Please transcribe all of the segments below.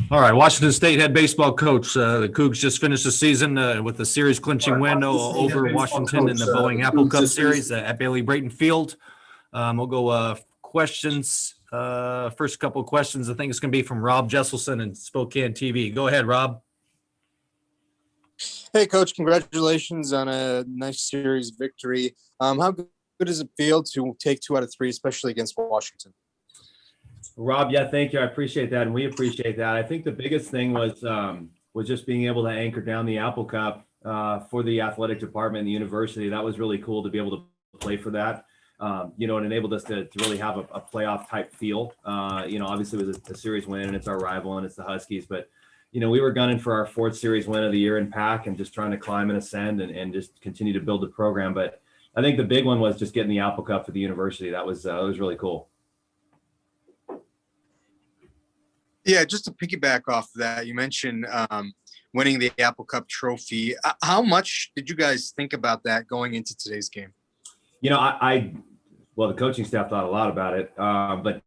All right, Washington State head baseball coach. The Cougs just finished the season with a series-clinching win over Washington in the Boeing Apple Cup Series at Bailey Brayton Field. We'll go questions. First couple of questions, I think it's going to be from Rob Jesselson and Spokane TV. Go ahead, Rob. Hey, Coach, congratulations on a nice series victory. How good does it feel to take 2 out of 3, especially against Washington? Rob, yeah, thank you. I appreciate that, and we appreciate that. I think the biggest thing was just being able to anchor down the Apple Cup for the athletic department and the university. That was really cool to be able to play for that. And enabled us to really have a playoff type feel. Obviously it was a series win, and it's our rival, and it's the Huskies. But, we were gunning for our 4th series win of the year in PAC and just trying to climb and ascend and just continue to build the program. But I think the big one was just getting the Apple Cup for the university. That was really cool. Yeah, just to piggyback off of that, you mentioned winning the Apple Cup trophy. How much did you guys think about that going into today's game? Well, the coaching staff thought a lot about it, but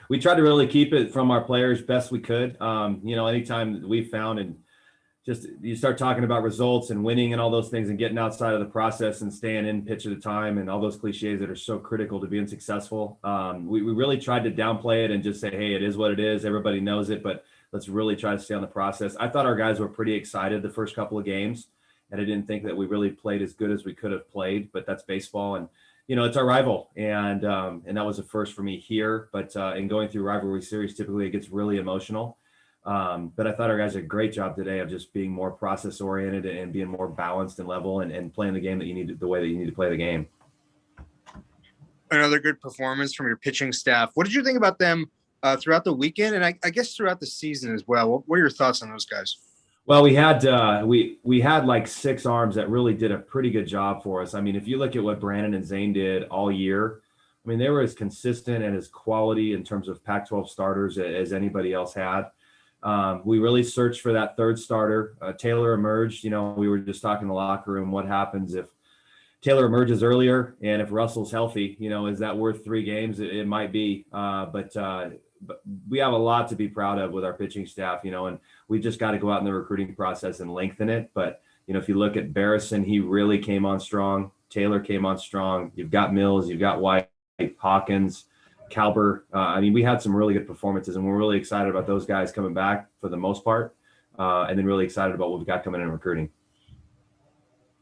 we tried to really keep it from our players best we could. Anytime we found and just you start talking about results and winning and all those things and getting outside of the process and staying in pitch at a time and all those cliches that are so critical to being successful. We really tried to downplay it and just say, hey, it is what it is. Everybody knows it, but let's really try to stay on the process. I thought our guys were pretty excited the first couple of games, and I didn't think that we really played as good as we could have played, but that's baseball. And, it's our rival. And that was a first for me here, but in going through rivalry series, typically it gets really emotional. But I thought our guys did a great job today of just being more process oriented and being more balanced and level and playing the game that you need the way that you need to play the game. Another good performance from your pitching staff. What did you think about them throughout the weekend? And I guess throughout the season as well. What are your thoughts on those guys? Well, we had like 6 arms that really did a pretty good job for us. I mean, if you look at what Brandon and Zane did all year, I mean, they were as consistent and as quality in terms of Pac-12 starters as anybody else had. We really searched for that 3rd starter. Taylor emerged. We were just talking in the locker room. What happens if Taylor emerges earlier and if Russell's healthy? Is that worth 3 games? It might be. But we have a lot to be proud of with our pitching staff. And we just got to go out in the recruiting process and lengthen it. But if you look at Barrison, he really came on strong. Taylor came on strong. You've got Mills. You've got White, Hawkins, Calber. We had some really good performances, and we're really excited about those guys coming back for the most part, and then really excited about what we've got coming in recruiting.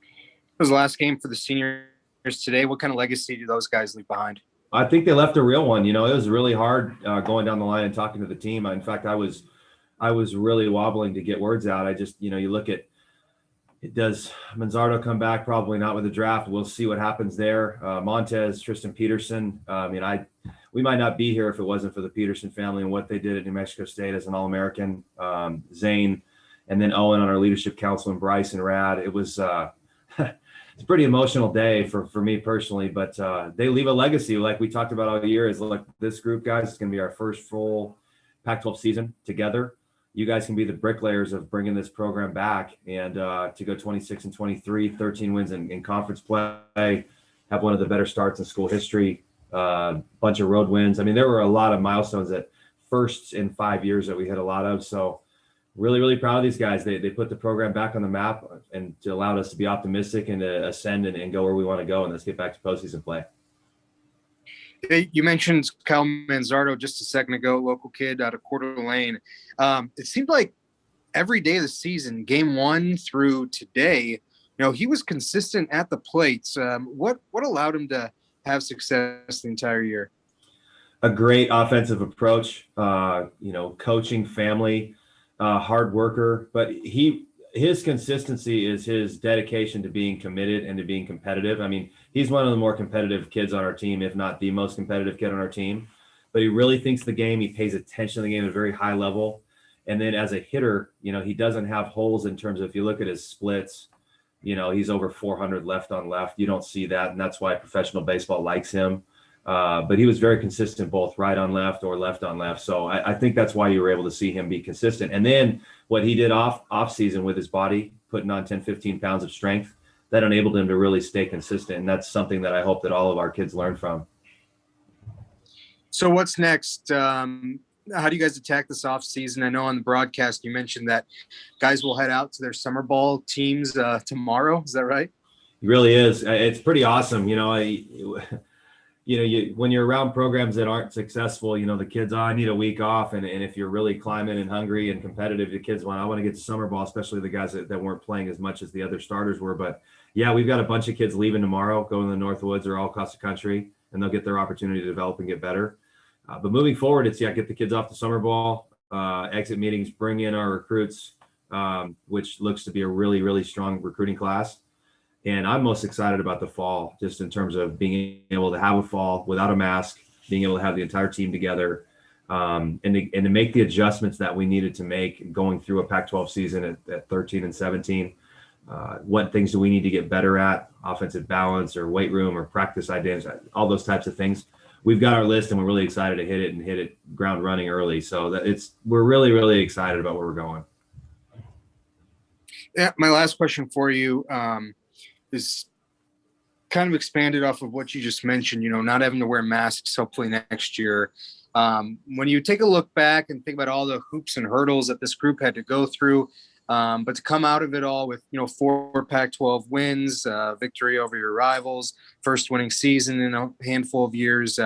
It was the last game for the seniors today. What kind of legacy do those guys leave behind? I think they left a real one. It was really hard going down the line and talking to the team. In fact, I was really wobbling to get words out. I just, you look at it. Does Manzardo come back? Probably not with the draft. We'll see what happens there. Montez, Tristan Peterson. We might not be here if it wasn't for the Peterson family and what they did at New Mexico State as an All-American. Zane, and then Owen on our leadership council, and Bryce and Rad. It was it's a pretty emotional day for me personally, but they leave a legacy like we talked about all year. Is like this group, guys, it's going to be our first full Pac-12 season together. You guys can be the bricklayers of bringing this program back and to go 26-23, 13 wins in conference play, have one of the better starts in school history, bunch of road wins. There were a lot of milestones that firsts in 5 years that we hit a lot of. So really, really proud of these guys. They put the program back on the map and allowed us to be optimistic and to ascend and go where we want to go. And let's get back to postseason play. You mentioned Kyle Manzardo just a second ago, local kid out of Coeur d'Alene. It seemed like every day of the season, game 1 through today, he was consistent at the plates. What allowed him to have success the entire year? A great offensive approach, coaching, family, hard worker, but his consistency is his dedication to being committed and to being competitive. He's one of the more competitive kids on our team, if not the most competitive kid on our team, but he really thinks the game. He pays attention to the game at a very high level. And then as a hitter, he doesn't have holes in terms of, if you look at his splits, he's over 400 left on left. You don't see that. And that's why professional baseball likes him. But he was very consistent, both right on left or left on left. So I think that's why you were able to see him be consistent. And then what he did off season with his body, putting on 10, 15 pounds of strength, that enabled him to really stay consistent. And that's something that I hope that all of our kids learn from. So what's next? how do you guys attack this off season? I know on the broadcast you mentioned that guys will head out to their summer ball teams tomorrow. Is that right? It really is. It's pretty awesome. When you're around programs that aren't successful, the kids, I need a week off. And if you're really climbing and hungry and competitive, the kids I want to get to summer ball, especially the guys that weren't playing as much as the other starters were. But yeah, we've got a bunch of kids leaving tomorrow, going to the Northwoods or all across the country, and they'll get their opportunity to develop and get better. But moving forward, it's get the kids off the summer ball, exit meetings, bring in our recruits, which looks to be a really, really strong recruiting class. And I'm most excited about the fall, just in terms of being able to have a fall without a mask, being able to have the entire team together, and to make the adjustments that we needed to make going through a Pac-12 season at 13 and 17. What things do we need to get better at? Offensive balance or weight room or practice ideas, all those types of things. We've got our list and we're really excited to hit it ground running early. So we're really, really excited about where we're going. Yeah. My last question for you is kind of expanded off of what you just mentioned, not having to wear masks hopefully next year. When you take a look back and think about all the hoops and hurdles that this group had to go through, but to come out of it all with, 4 Pac-12 wins, victory over your rivals, first winning season in a handful of years,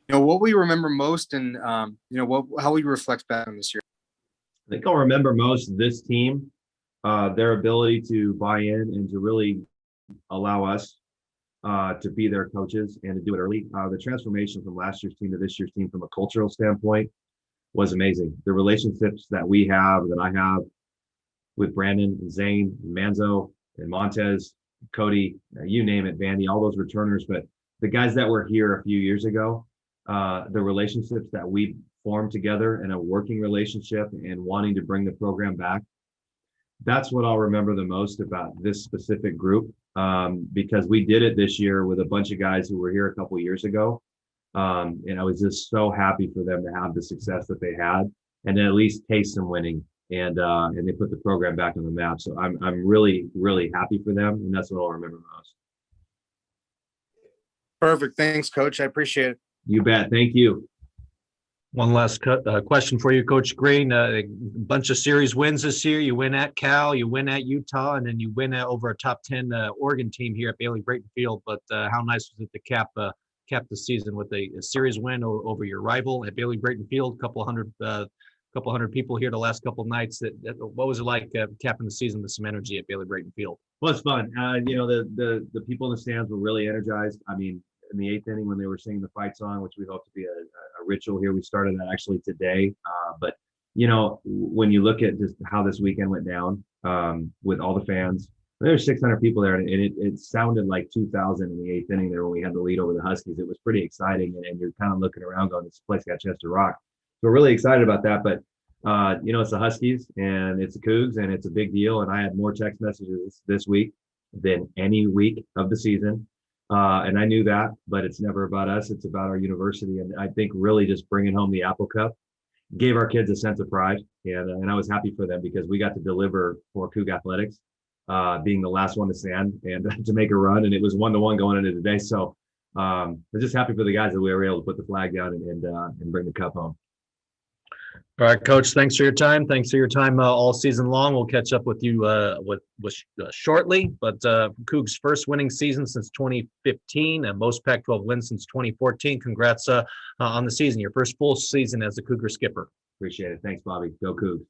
what we remember most and, how we reflect back on this year? I think I'll remember most this team, their ability to buy in and to really allow us to be their coaches and to do it early. The transformation from last year's team to this year's team from a cultural standpoint was amazing. The relationships that I have with Brandon and Zane and Manzo and Montez, Cody, you name it, Vandy, all those returners. But the guys that were here a few years ago, the relationships that we formed together in a working relationship and wanting to bring the program back, that's what I'll remember the most about this specific group, because we did it this year with a bunch of guys who were here a couple of years ago. And I was just so happy for them to have the success that they had and at least taste some winning. And they put the program back on the map. So I'm really, really happy for them. And that's what I'll remember most. Perfect. Thanks, Coach. I appreciate it. You bet. Thank you. One last question for you, Coach Green. A bunch of series wins this year. You win at Cal, you win at Utah, and then you win over a top 10 Oregon team here at Bailey-Brayton Field. But how nice was it to cap the season with a series win over your rival at Bailey-Brayton Field? Couple hundred people here the last couple of nights. What was it like capping the season with some energy at Bailey-Brayton Field? Well, it's fun. The people in the stands were really energized. I mean, in the 8th inning when they were singing the fight song, which we hope to be a ritual here. We started that actually today. But when you look at just how this weekend went down with all the fans, there were 600 people there, and it sounded like 2,000 in the 8th inning there when we had the lead over the Huskies. It was pretty exciting, and you're kind of looking around going, this place got a chance to rock. So we're really excited about that. But it's the Huskies and it's the Cougs, and it's a big deal. And I had more text messages this week than any week of the season. And I knew that, but it's never about us. It's about our university. And I think really just bringing home the Apple Cup gave our kids a sense of pride. And I was happy for them because we got to deliver for Coug Athletics, being the last one to stand and to make a run. And it was 1-1 going into today. So I'm just happy for the guys that we were able to put the flag down and bring the cup home. All right, Coach, thanks for your time. Thanks for your time all season long. We'll catch up with you shortly. But Cougs' first winning season since 2015 and most Pac-12 wins since 2014. Congrats on the season, your first full season as a Cougar skipper. Appreciate it. Thanks, Bobby. Go Cougs.